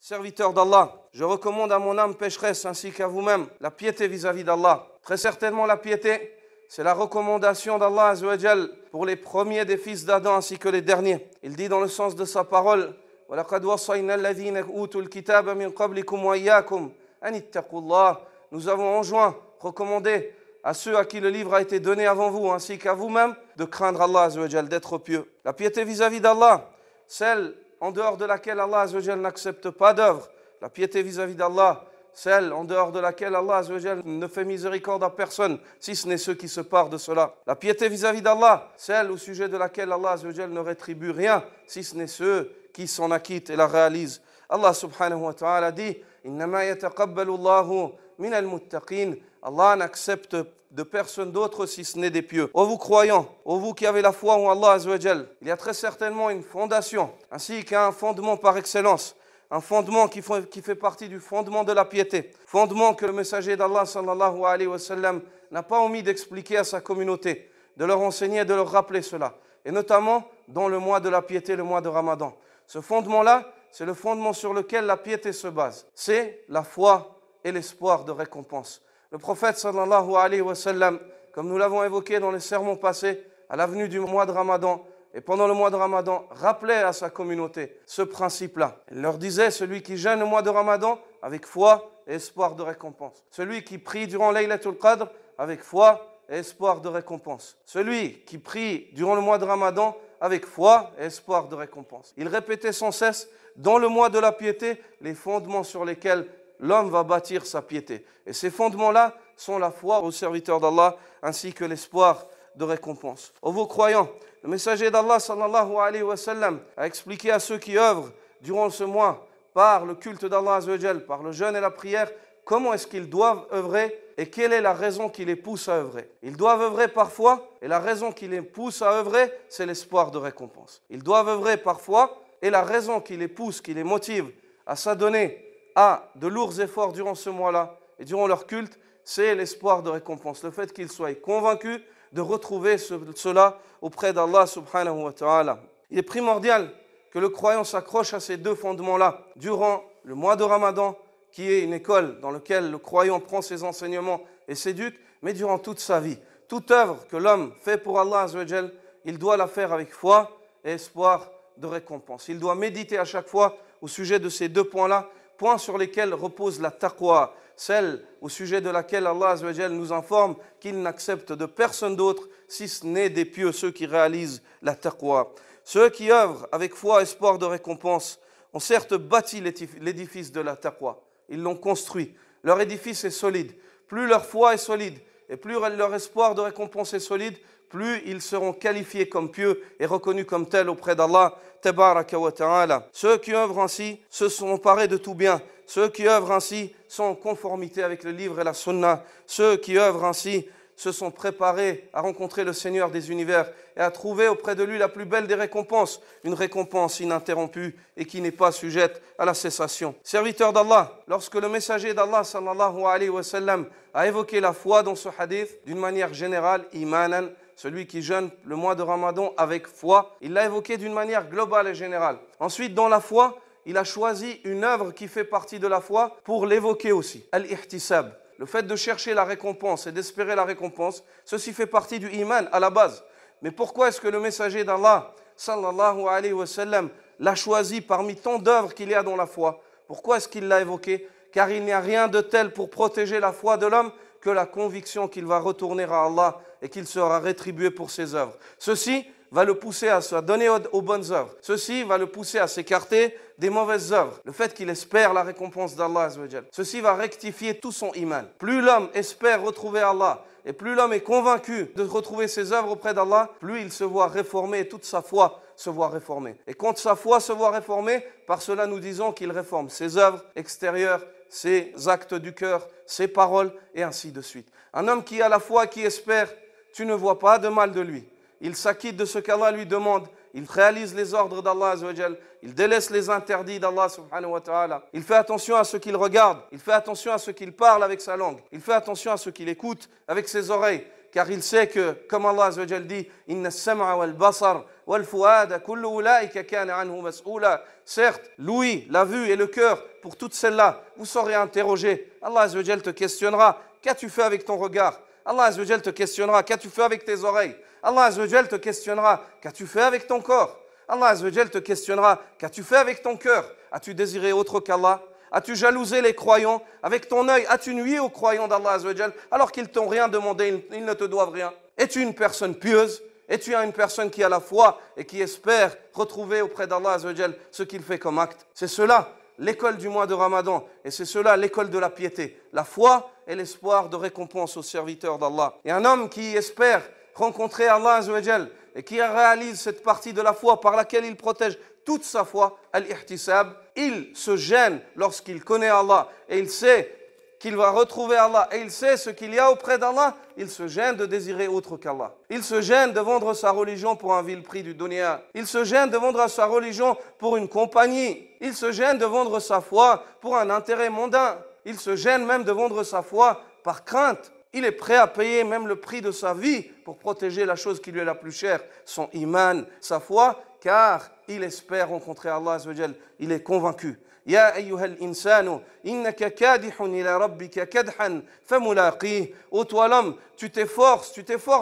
Serviteur d'Allah, je recommande à mon âme pécheresse ainsi qu'à vous-même la piété vis-à-vis d'Allah. Très certainement la piété, c'est la recommandation d'Allah Azza wa Jal pour les premiers des fils d'Adam ainsi que les derniers. Il dit dans le sens de sa parole: وَلَقَدْ وَصَّيْنَا الَّذِينَ أُوتُوا الْكِتَابَ مِنْ قَبْلِكُمْ وَإِيَّاكُمْ أَنِ اتَّقُوا اللَّهَ. Nous avons enjoint, recommandé à ceux à qui le livre a été donné avant vous ainsi qu'à vous-même de craindre Allah Azza wa Jal, d'être pieux. La piété vis-à-vis d'Allah, celle en dehors de laquelle Allah Azza wa Jal n'accepte pas d'œuvre. La piété vis-à-vis d'Allah, celle en dehors de laquelle Allah Azza wa Jal ne fait miséricorde à personne, si ce n'est ceux qui se parent de cela. La piété vis-à-vis d'Allah, celle au sujet de laquelle Allah Azza wa Jal ne rétribue rien, si ce n'est ceux qui s'en acquittent et la réalisent. Allah subhanahu wa ta'ala dit: Innama yataqabbalu Allahu minal muttaqin. Allah n'accepte de personne d'autre si ce n'est des pieux. Ô vous croyants, ô vous qui avez la foi en Allah Azza wa Jal, il y a très certainement une fondation, ainsi qu'un fondement par excellence. Un fondement qui fait partie du fondement de la piété. Fondement que le messager d'Allah sallallahu alayhi wa sallam n'a pas omis d'expliquer à sa communauté, de leur enseigner, de leur rappeler cela. Et notamment dans le mois de la piété, le mois de Ramadan. Ce fondement-là, c'est le fondement sur lequel la piété se base. C'est la foi et l'espoir de récompense. Le prophète sallallahu alayhi wa sallam, comme nous l'avons évoqué dans les sermons passés, à l'avenue du mois de Ramadan, et pendant le mois de Ramadan, rappelait à sa communauté ce principe-là. Il leur disait: celui qui jeûne le mois de Ramadan avec foi et espoir de récompense. Celui qui prie durant Laylatul Qadr avec foi et espoir de récompense. Celui qui prie durant le mois de Ramadan avec foi et espoir de récompense. Il répétait sans cesse dans le mois de la piété les fondements sur lesquels l'homme va bâtir sa piété. Et ces fondements-là sont la foi au serviteur d'Allah ainsi que l'espoir de récompense. Ô vous croyants, le messager d'Allah sallallahu alayhi wa sallam a expliqué à ceux qui œuvrent durant ce mois par le culte d'Allah Azza wa Jal, par le jeûne et la prière, comment est-ce qu'ils doivent œuvrer et quelle est la raison qui les pousse à œuvrer. Ils doivent œuvrer parfois et la raison qui les pousse à œuvrer, c'est l'espoir de récompense. Ils doivent œuvrer parfois et la raison qui les pousse, qui les motive à s'adonner à de lourds efforts durant ce mois-là et durant leur culte, c'est l'espoir de récompense. Le fait qu'ils soient convaincus de retrouver cela auprès d'Allah subhanahu wa ta'ala. Il est primordial que le croyant s'accroche à ces deux fondements-là durant le mois de Ramadan, qui est une école dans laquelle le croyant prend ses enseignements et s'éduque, mais durant toute sa vie. Toute œuvre que l'homme fait pour Allah Azza wa Jal, il doit la faire avec foi et espoir de récompense. Il doit méditer à chaque fois au sujet de ces deux points-là, points sur lesquels repose la taqwa, celle au sujet de laquelle Allah Azza wa Jal nous informe qu'il n'accepte de personne d'autre si ce n'est des pieux, ceux qui réalisent la taqwa. Ceux qui œuvrent avec foi et espoir de récompense ont certes bâti l'édifice de la taqwa. Ils l'ont construit. Leur édifice est solide. Plus leur foi est solide et plus leur espoir de récompense est solide, plus ils seront qualifiés comme pieux et reconnus comme tels auprès d'Allah tabaraka wa ta'ala. Ceux qui œuvrent ainsi se sont emparés de tout bien. Ceux qui œuvrent ainsi sont en conformité avec le livre et la sunna. Ceux qui œuvrent ainsi se sont préparés à rencontrer le Seigneur des univers et à trouver auprès de lui la plus belle des récompenses, une récompense ininterrompue et qui n'est pas sujette à la cessation. Serviteur d'Allah, lorsque le messager d'Allah sallallahu alayhi wa sallam a évoqué la foi dans ce hadith d'une manière générale, imanan, celui qui jeûne le mois de Ramadan avec foi, il l'a évoqué d'une manière globale et générale. Ensuite, dans la foi, il a choisi une œuvre qui fait partie de la foi pour l'évoquer aussi, al-ihtisab. Le fait de chercher la récompense et d'espérer la récompense, ceci fait partie du iman à la base. Mais pourquoi est-ce que le messager d'Allah, sallallahu alayhi wa sallam, l'a choisi parmi tant d'œuvres qu'il y a dans la foi? Pourquoi est-ce qu'il l'a évoqué? Car il n'y a rien de tel pour protéger la foi de l'homme que la conviction qu'il va retourner à Allah et qu'il sera rétribué pour ses œuvres. Ceci va le pousser à se donner aux bonnes œuvres. Ceci va le pousser à s'écarter des mauvaises œuvres. Le fait qu'il espère la récompense d'Allah Azza wa Jal. Ceci va rectifier tout son iman. Plus l'homme espère retrouver Allah et plus l'homme est convaincu de retrouver ses œuvres auprès d'Allah, plus il se voit réformer et toute sa foi se voit réformer. Et quand sa foi se voit réformer, par cela nous disons qu'il réforme ses œuvres extérieures, ses actes du cœur, ses paroles et ainsi de suite. Un homme qui a la foi, qui espère, tu ne vois pas de mal de lui. Il s'acquitte de ce qu'Allah lui demande. Il réalise les ordres d'Allah Azza wa Jal. Il délaisse les interdits d'Allah subhanahu wa ta'ala. Il fait attention à ce qu'il regarde. Il fait attention à ce qu'il parle avec sa langue. Il fait attention à ce qu'il écoute avec ses oreilles. Car il sait que, comme Allah Azza wa Jal dit, « Inna as-sam'a wal basar والفؤاد كل أولئك كان عنه مسؤولا. Certes, l'ouïe, la vue et le cœur, pour toutes celles-là, vous serez interrogés. Allah Azza wa Jal te questionnera, qu'as-tu fait avec ton regard? Allah Azza wa Jal te questionnera, qu'as-tu fait avec tes oreilles? Allah Azza wa Jal te questionnera, qu'as-tu fait avec ton corps? Allah Azza wa Jal te questionnera, qu'as-tu fait avec ton cœur? As-tu désiré autre qu'Allah? As-tu jalousé les croyants? Avec ton œil, as-tu nuit aux croyants d'Allah Azza wa Jal alors qu'ils t'ont rien demandé, ils ne te doivent rien? Es-tu une personne pieuse? Es-tu une personne qui a la foi et qui espère retrouver auprès d'Allah Azza wa Jal ce qu'il fait comme acte? C'est cela l'école du mois de Ramadan, et c'est cela l'école de la piété, la foi et l'espoir de récompense aux serviteurs d'Allah. Et un homme qui espère rencontrer Allah Azza wa Jal et qui réalise cette partie de la foi par laquelle il protège toute sa foi, al-ihtisab, il se gêne lorsqu'il connaît Allah et il sait qu'il va retrouver Allah et il sait ce qu'il y a auprès d'Allah, il se gêne de désirer autre qu'Allah. Il se gêne de vendre sa religion pour un vil prix du dunya. Il se gêne de vendre sa religion pour une compagnie. Il se gêne de vendre sa foi pour un intérêt mondain. Il se gêne même de vendre sa foi par crainte. Il est prêt à payer même le prix de sa vie pour protéger la chose qui lui est la plus chère, son iman, sa foi, car il espère rencontrer Allah Azza wa Jal. Il est convaincu. يا أيها الإنسان إنك كادح إلى ربك كدحا فملاقيه. Ô toi l'homme, tu t'efforces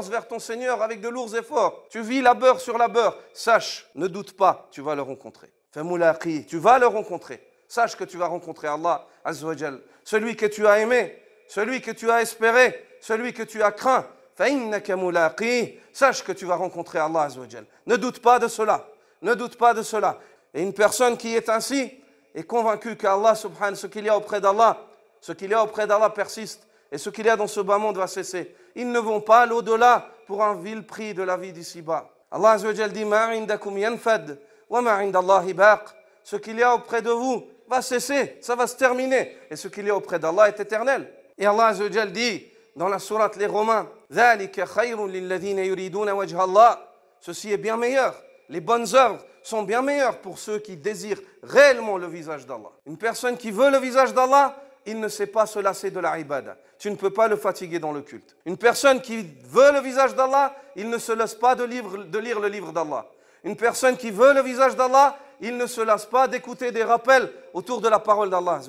vers ton Seigneur avec de lourds efforts. Tu vis labeur sur labeur. Sache, ne doute pas, tu vas le rencontrer. فملاقيه, tu vas le rencontrer. Sache que tu vas rencontrer Allah Azza wa Jal. Celui que tu as aimé, celui que tu as espéré, celui que tu as craint. فإنك ملاقيه. Sache que tu vas rencontrer Allah Azza wa Jal. Ne doute pas de cela. Ne doute pas de cela. Et une personne qui est ainsi est convaincu qu'Allah subhanahu, ce qu'il y a auprès d'Allah persiste et ce qu'il y a dans ce bas monde va cesser. Ils ne vont pas à l'au-delà pour un vil prix de la vie d'ici-bas. Allah Azza wa Jal dit ma indakum yanfad wa ma indallahi baq. Ce qu'il y a auprès de vous va cesser, ça va se terminer, et ce qu'il y a auprès d'Allah est éternel. Et Allah Azza wa Jal dit dans la sourate les Romains, dhalika khayrun lilladhina yuriduna wajha Allah. Ceci est bien meilleur. Les bonnes œuvres sont bien meilleures pour ceux qui désirent réellement le visage d'Allah. Une personne qui veut le visage d'Allah, il ne sait pas se lasser de la ibada. Tu ne peux pas le fatiguer dans le culte. Une personne qui veut le visage d'Allah, il ne se lasse pas de lire le livre d'Allah. Une personne qui veut le visage d'Allah, il ne se lasse pas d'écouter des rappels autour de la parole d'Allah.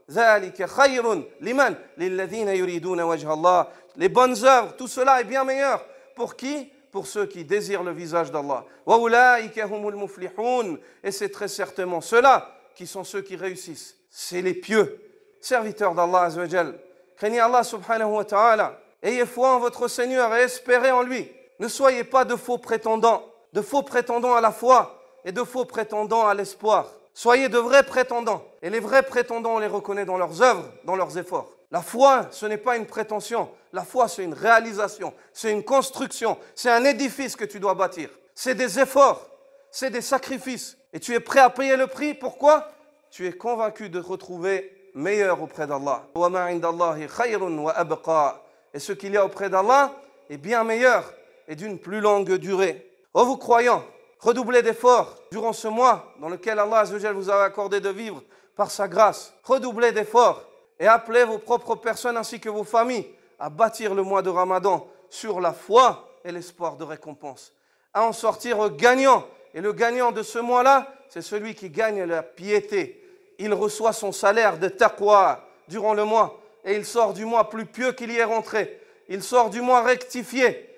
ذَلِكَ خَيْرٌ لِمَنْ لِلَّذِينَ يُرِيدُونَ وَجْهَ اللَّهِ. Les bonnes œuvres, tout cela est bien meilleur. Pour qui? Pour ceux qui désirent le visage d'Allah. وَأُولَٰئِكَ هُمُ الْمُفْلِحُونَ. Et c'est très certainement ceux-là qui sont ceux qui réussissent. C'est les pieux, serviteurs d'Allah Azza wa Jal. Craignez Allah subhanahu wa ta'ala. Ayez foi en votre Seigneur et espérez en lui. Ne soyez pas de faux prétendants à la foi et de faux prétendants à l'espoir. Soyez de vrais prétendants. Et les vrais prétendants, on les reconnaît dans leurs œuvres, dans leurs efforts. La foi, ce n'est pas une prétention. La foi, c'est une réalisation, c'est une construction, c'est un édifice que tu dois bâtir. C'est des efforts, c'est des sacrifices. Et tu es prêt à payer le prix. Pourquoi? Tu es convaincu de te retrouver meilleur auprès d'Allah. Et ce qu'il y a auprès d'Allah est bien meilleur et d'une plus longue durée. Ô vous croyants, redoublez d'efforts durant ce mois dans lequel Allah Azza wa Jal vous a accordé de vivre par sa grâce. Redoublez d'efforts et appelez vos propres personnes ainsi que vos familles à bâtir le mois de Ramadan sur la foi et l'espoir de récompense. À en sortir gagnant. Et le gagnant de ce mois-là, c'est celui qui gagne la piété. Il reçoit son salaire de taqwa durant le mois. Et il sort du mois plus pieux qu'il y est rentré. Il sort du mois rectifié.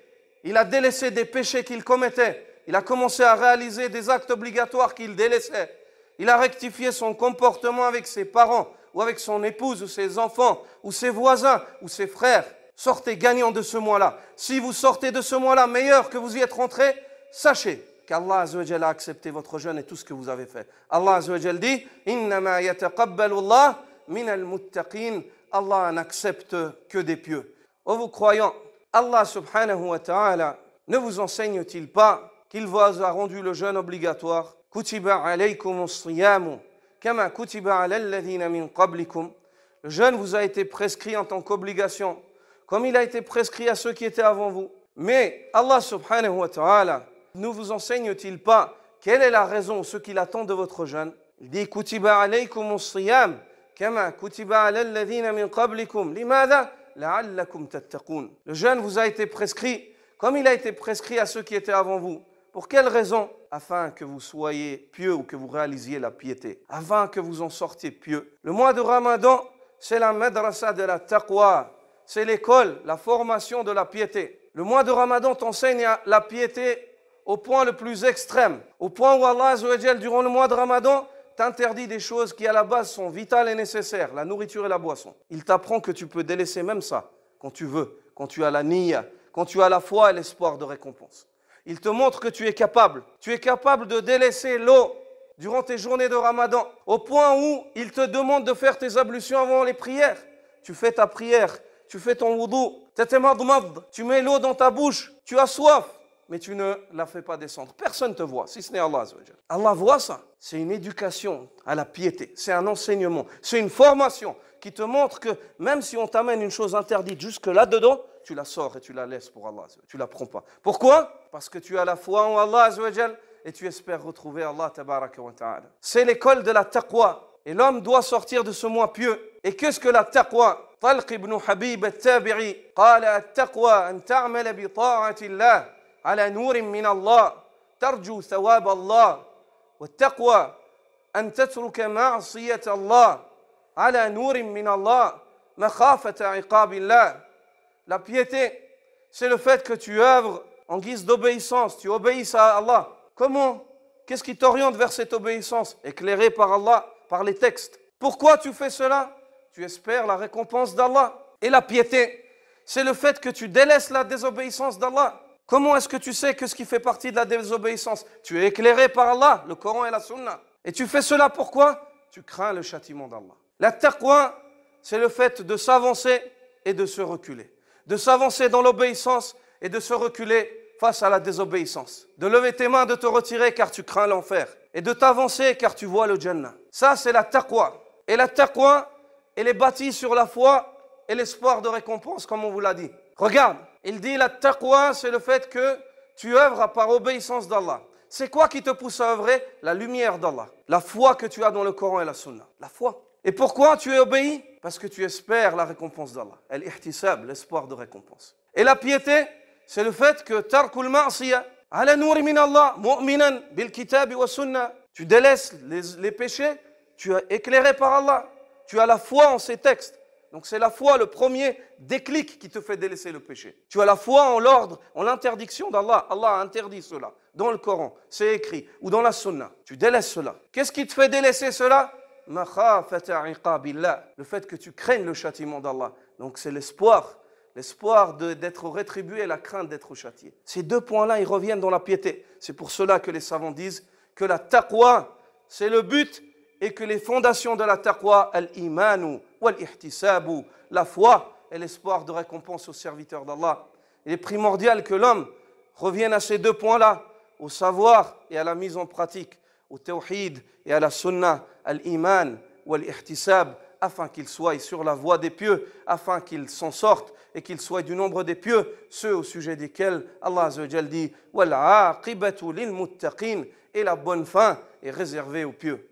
Il a délaissé des péchés qu'il commettait. Il a commencé à réaliser des actes obligatoires qu'il délaissait. Il a rectifié son comportement avec ses parents, ou avec son épouse, ou ses enfants, ou ses voisins, ou ses frères. Sortez gagnant de ce mois-là. Si vous sortez de ce mois-là meilleur que vous y êtes rentré, sachez qu'Allah Azza wa Jalla a accepté votre jeûne et tout ce que vous avez fait. Allah Azza wa Jalla dit « Innama yataqabbalu Allah minal muttaqin » Allah n'accepte que des pieux. Ô vous croyants, Allah subhanahu wa ta'ala ne vous enseigne-t-il pas qu'il vous a rendu le jeûne obligatoire? « Kutiba alaykum as-siyamu kama kutiba ala alladhina min qablikum » Le jeûne vous a été prescrit en tant qu'obligation, comme il a été prescrit à ceux qui étaient avant vous. Mais Allah subhanahu wa ta'ala ne vous enseigne-t-il pas quelle est la raison, ce qu'il attend de votre jeûne? Il dit Kutiba alaykum as-siyam kama kutiba ala alladhina min qablikum limadha la'allakum tattaqun. Le jeûne vous a été prescrit comme il a été prescrit à ceux qui étaient avant vous. Pour quelle raison? Afin que vous soyez pieux ou que vous réalisiez la piété, afin que vous en sortiez pieux. Le mois de Ramadan, c'est la madrasa de la taqwa, c'est l'école, la formation de la piété. Le mois de Ramadan t'enseigne la piété au point le plus extrême, au point où Allah Azza wa Jal, durant le mois de Ramadan, t'interdit des choses qui à la base sont vitales et nécessaires, la nourriture et la boisson. Il t'apprend que tu peux délaisser même ça quand tu veux, quand tu as la niya, quand tu as la foi et l'espoir de récompense. Il te montre que tu es capable de délaisser l'eau durant tes journées de Ramadan, au point où il te demande de faire tes ablutions avant les prières. Tu fais ta prière, tu fais ton wudu, tu mets l'eau dans ta bouche, tu as soif, mais tu ne la fais pas descendre. Personne ne te voit, si ce n'est Allah. Allah voit ça. C'est une éducation à la piété, c'est un enseignement, c'est une formation qui te montre que même si on t'amène une chose interdite jusque là-dedans, tu la sors et tu la laisses pour Allah. Tu ne la prends pas. Pourquoi? Parce que tu as la foi en Allah et tu espères retrouver Allah tabaraka wa ta'ala. C'est l'école de la taqwa. Et l'homme doit sortir de ce mois pieux. Et qu'est-ce que la taqwa? Talq ibn Habib al-Tabi'i قال التقوى أن تعمل بطاعة الله على نور من الله ترجو ثواب الله والتقوى أن تترك معصية الله على نور من الله مخافة عقاب الله. La piété, c'est le fait que tu œuvres en guise d'obéissance, tu obéisses à Allah. Comment? Qu'est-ce qui t'oriente vers cette obéissance? Éclairé par Allah, par les textes. Pourquoi tu fais cela? Tu espères la récompense d'Allah. Et la piété, c'est le fait que tu délaisses la désobéissance d'Allah. Comment est-ce que tu sais que ce qui fait partie de la désobéissance? Tu es éclairé par Allah, le Coran et la Sunna. Et tu fais cela pourquoi? Tu crains le châtiment d'Allah. La taqwa, c'est le fait de s'avancer et de se reculer. De s'avancer dans l'obéissance et de se reculer face à la désobéissance. De lever tes mains, de te retirer car tu crains l'enfer. Et de t'avancer car tu vois le Jannah. Ça, c'est la taqwa. Et la taqwa, elle est bâtie sur la foi et l'espoir de récompense, comme on vous l'a dit. Regarde, il dit la taqwa, c'est le fait que tu œuvres par obéissance d'Allah. C'est quoi qui te pousse à œuvrer? La lumière d'Allah. La foi que tu as dans le Coran et la Sunna. La foi. Et pourquoi tu es obéi? Parce que tu espères la récompense d'Allah. Al-ihtisab, l'espoir de récompense. Et la piété, c'est le fait que tarkul ma'siyah ala nouri min Allah, mu'minan bil kitabi wa sunnah. Tu délaisses les péchés, tu es éclairé par Allah. Tu as la foi en ces textes. Donc c'est la foi, le premier déclic qui te fait délaisser le péché. Tu as la foi en l'ordre, en l'interdiction d'Allah. Allah a interdit cela dans le Coran, c'est écrit, ou dans la Sunna. Tu délaisses cela. Qu'est-ce qui te fait délaisser cela? Makhafata iqabillah, le fait que tu craignes le châtiment d'Allah. Donc c'est l'espoir d'être rétribué et la crainte d'être châtié. Ces deux points-là, ils reviennent dans la piété. C'est pour cela que les savants disent que la taqwa, c'est le but, et que les fondations de la taqwa, al-imanu wal-ihtisabu, la foi et l'espoir de récompense aux serviteurs d'Allah. Il est primordial que l'homme revienne à ces deux points-là, au savoir et à la mise en pratique, au tawhid et à la sunnah, al-iman wal-ihtisab, afin qu'il soit sur la voie des pieux, afin qu'il s'en sorte et qu'il soit du nombre des pieux, ceux au sujet desquels Allah Azza wa Jal dit « Wal-aqibatu lil-muttaqin » et la bonne fin est réservée aux pieux.